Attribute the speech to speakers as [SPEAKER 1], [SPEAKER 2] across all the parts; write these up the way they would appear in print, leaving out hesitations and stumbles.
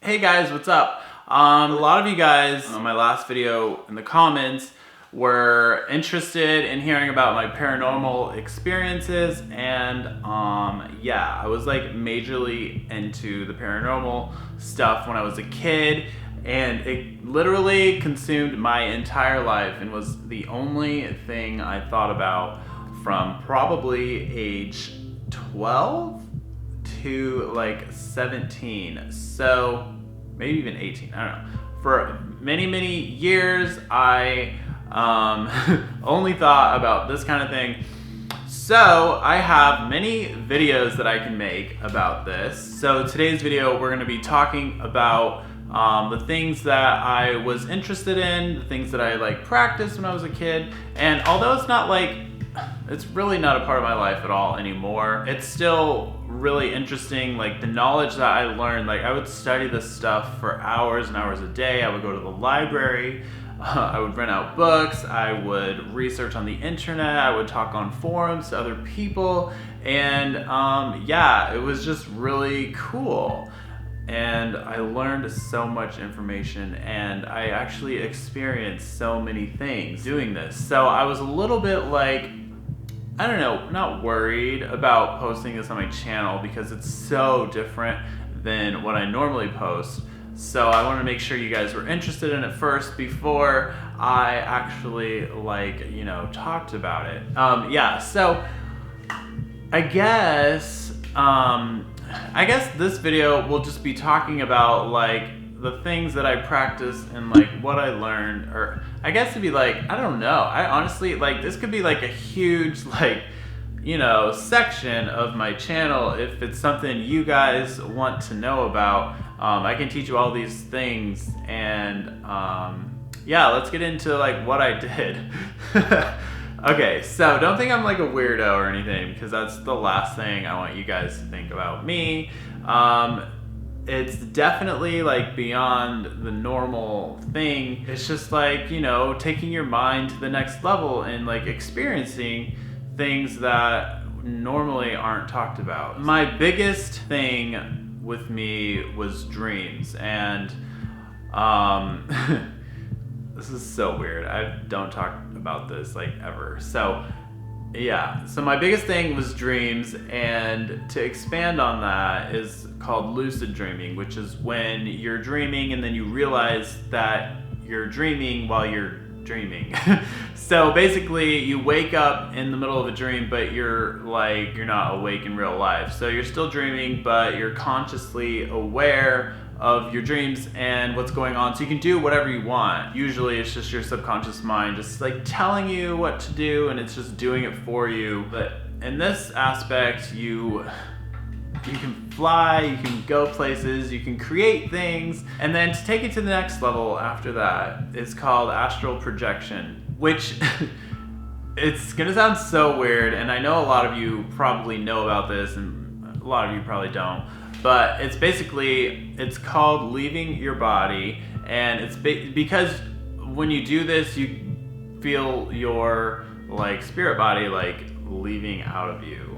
[SPEAKER 1] Hey guys, what's up? A lot of you guys on my last video in the comments were interested in hearing about my paranormal experiences, and yeah, I was like majorly into the paranormal stuff when I was a kid, and it literally consumed my entire life and was the only thing I thought about from probably age 12 to like 17, so maybe even 18, I don't know. For many years, I only thought about this kind of thing. So I have many videos that I can make about this. So today's video, we're gonna be talking about the things that I was interested in, the things that I like practiced when I was a kid. And although it's really not a part of my life at all anymore, it's still really interesting. Like the knowledge that I learned, like I would study this stuff for hours and hours a day. I would go to the library, I would rent out books, I would research on the internet, I would talk on forums to other people, and yeah, it was just really cool. And I learned so much information, and I actually experienced so many things doing this. So I was a little bit like, I don't know, not worried about posting this on my channel because it's so different than what I normally post. So I wanted to make sure you guys were interested in it first before I actually talked about it. Yeah, so I guess this video will just be talking about like the things that I practiced and like what I learned, or I guess it'd be like, I don't know. I honestly, like, this could be like a huge section of my channel if it's something you guys want to know about. I can teach you all these things, and yeah, let's get into like what I did. Okay, so don't think I'm like a weirdo or anything, because that's the last thing I want you guys to think about me. It's definitely like beyond the normal thing. It's just like, taking your mind to the next level and like experiencing things that normally aren't talked about. My biggest thing with me was dreams, and this is so weird. I don't talk about this like ever. So yeah, so my biggest thing was dreams, and to expand on that is called lucid dreaming, which is when you're dreaming and then you realize that you're dreaming while you're dreaming. So basically you wake up in the middle of a dream, but you're not awake in real life. So you're still dreaming, but you're consciously aware of your dreams and what's going on, so you can do whatever you want. Usually it's just your subconscious mind just like telling you what to do, and it's just doing it for you. But in this aspect, you can fly, you can go places, you can create things, and then to take it to the next level after that is called astral projection, which it's gonna sound so weird, and I know a lot of you probably know about this and a lot of you probably don't. But it's called leaving your body, and it's because when you do this, you feel your like spirit body like leaving out of you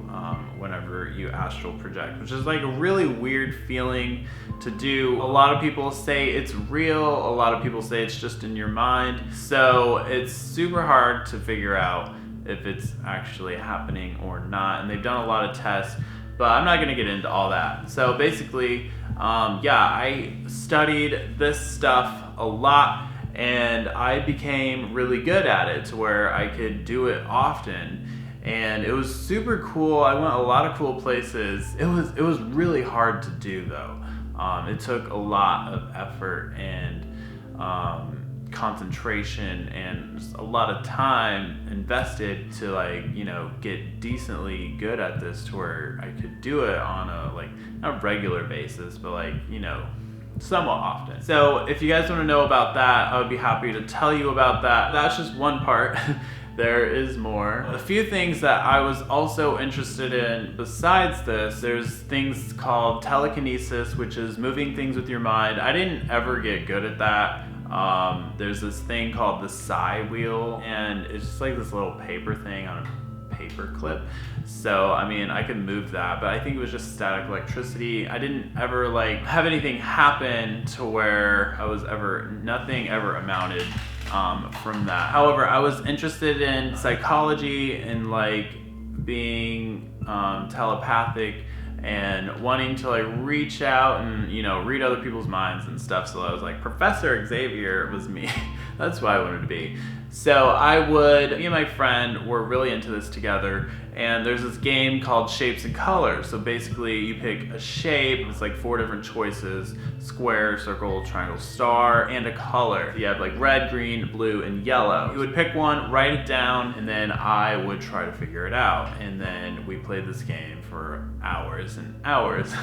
[SPEAKER 1] whenever you astral project, which is like a really weird feeling to do. A lot of people say it's real, a lot of people say it's just in your mind. So it's super hard to figure out if it's actually happening or not, and they've done a lot of tests. But I'm not gonna get into all that. So basically, yeah, I studied this stuff a lot, and I became really good at it to where I could do it often. And it was super cool. I went a lot of cool places. It was really hard to do though. It took a lot of effort and concentration and just a lot of time invested to get decently good at this to where I could do it on a not regular basis, but somewhat often. So if you guys want to know about that, I would be happy to tell you about that. That's just one part. There is more. A few things that I was also interested in besides this, there's things called telekinesis, which is moving things with your mind. I didn't ever get good at that. There's this thing called the psi wheel, and it's just like this little paper thing on a paper clip. So, I mean, I could move that, but I think it was just static electricity. I didn't ever like have anything happen to where nothing ever amounted from that. However, I was interested in psychology and like being telepathic and wanting to like reach out and, you know, read other people's minds and stuff. So I was like, Professor Xavier was me. That's what I wanted to be. So me and my friend were really into this together, and there's this game called Shapes and Colors. So basically you pick a shape, it's like 4 different choices: square, circle, triangle, star, and a color. You have like red, green, blue, and yellow. You would pick one, write it down, and then I would try to figure it out. And then we played this game for hours and hours.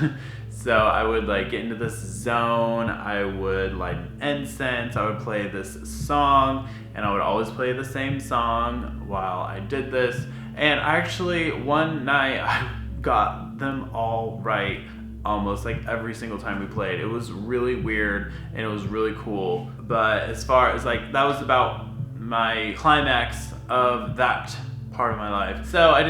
[SPEAKER 1] So I would like get into this zone, I would light an incense, I would play this song, and I would always play the same song while I did this. And actually one night I got them all right almost like every single time we played. It was really weird and it was really cool. But as far as like, that was about my climax of that part of my life. So I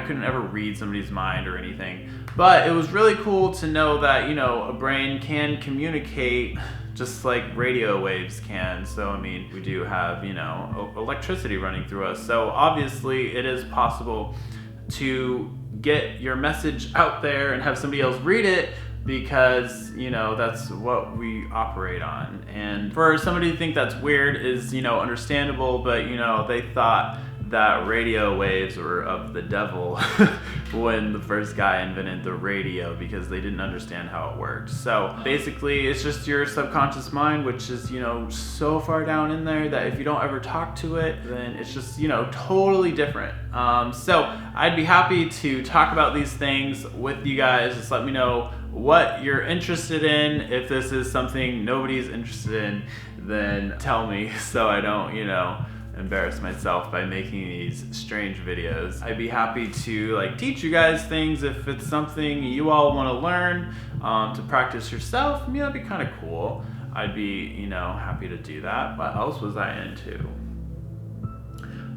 [SPEAKER 1] couldn't ever read somebody's mind or anything. But it was really cool to know that, you know, a brain can communicate just like radio waves can. So, I mean, we do have, you know, electricity running through us. So obviously it is possible to get your message out there and have somebody else read it, because, you know, that's what we operate on. And for somebody to think that's weird is, you know, understandable, but, you know, they thought that radio waves were of the devil when the first guy invented the radio, because they didn't understand how it worked. So basically it's just your subconscious mind, which is, you know, so far down in there that if you don't ever talk to it, then it's just, you know, totally different. So I'd be happy to talk about these things with you guys. Just let me know what you're interested in. If this is something nobody's interested in, then tell me so I don't, you know, embarrass myself by making these strange videos. I'd be happy to like teach you guys things if it's something you all want to learn to practice yourself. I mean, that'd be kind of cool. I'd be, you know, happy to do that. What else was I into?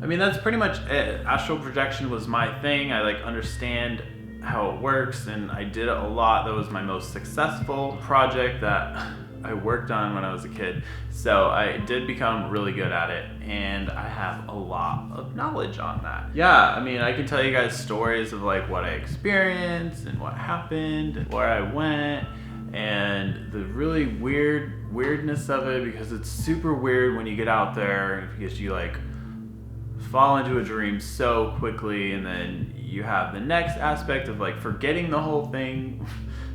[SPEAKER 1] I mean, that's pretty much it. Astral projection was my thing. I like understand how it works, and I did it a lot. That was my most successful project that I worked on when I was a kid. So I did become really good at it, and I have a lot of knowledge on that. Yeah, I mean, I can tell you guys stories of like what I experienced and what happened and where I went, and the really weirdness of it, because it's super weird when you get out there, because you like fall into a dream so quickly, and then you have the next aspect of like forgetting the whole thing.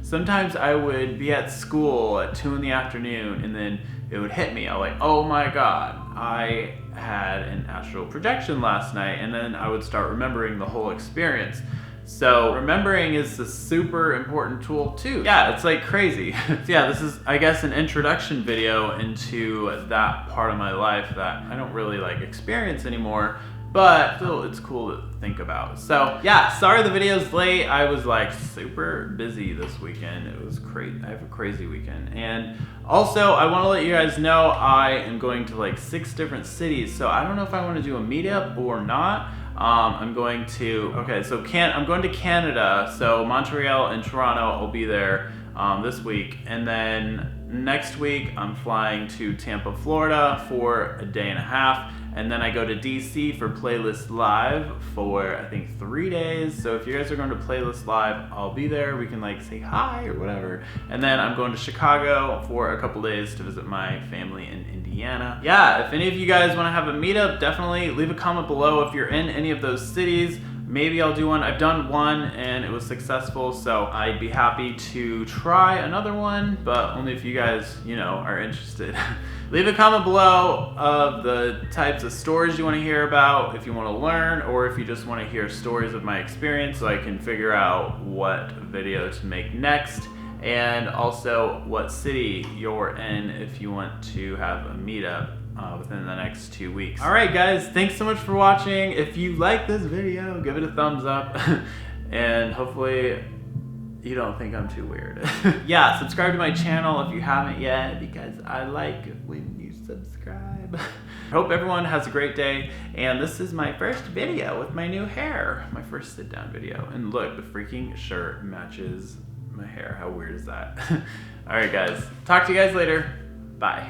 [SPEAKER 1] Sometimes I would be at school at 2 in the afternoon, and then it would hit me. I was like, oh my God, I had an astral projection last night. And then I would start remembering the whole experience. So remembering is a super important tool too. Yeah, it's like crazy. Yeah, this is, I guess, an introduction video into that part of my life that I don't really like experience anymore, but still it's cool to think about. So yeah, sorry the video's late. I was like super busy this weekend. It was crazy. I have a crazy weekend. And also I want to let you guys know I am going to like 6 different cities. So I don't know if I want to do a meetup or not. I'm going to Canada. So Montreal and Toronto, I'll be there this week. And then next week I'm flying to Tampa, Florida for a day and a half. And then I go to DC for Playlist Live for, I think, 3 days. So if you guys are going to Playlist Live, I'll be there. We can like say hi or whatever. And then I'm going to Chicago for a couple days to visit my family in Indiana. Yeah, if any of you guys want to have a meetup, definitely leave a comment below if you're in any of those cities. Maybe I'll do one. I've done one and it was successful, so I'd be happy to try another one, but only if you guys, you know, are interested. Leave a comment below of the types of stories you want to hear about, if you want to learn, or if you just want to hear stories of my experience so I can figure out what video to make next, and also what city you're in if you want to have a meetup within the next 2 weeks. Alright guys, thanks so much for watching. If you like this video, give it a thumbs up, and hopefully you don't think I'm too weird. Yeah, subscribe to my channel if you haven't yet, because I like when you subscribe. Hope everyone has a great day. And this is my first video with my new hair. My first sit down video. And look, the freaking shirt matches my hair. How weird is that? All right, guys. Talk to you guys later. Bye.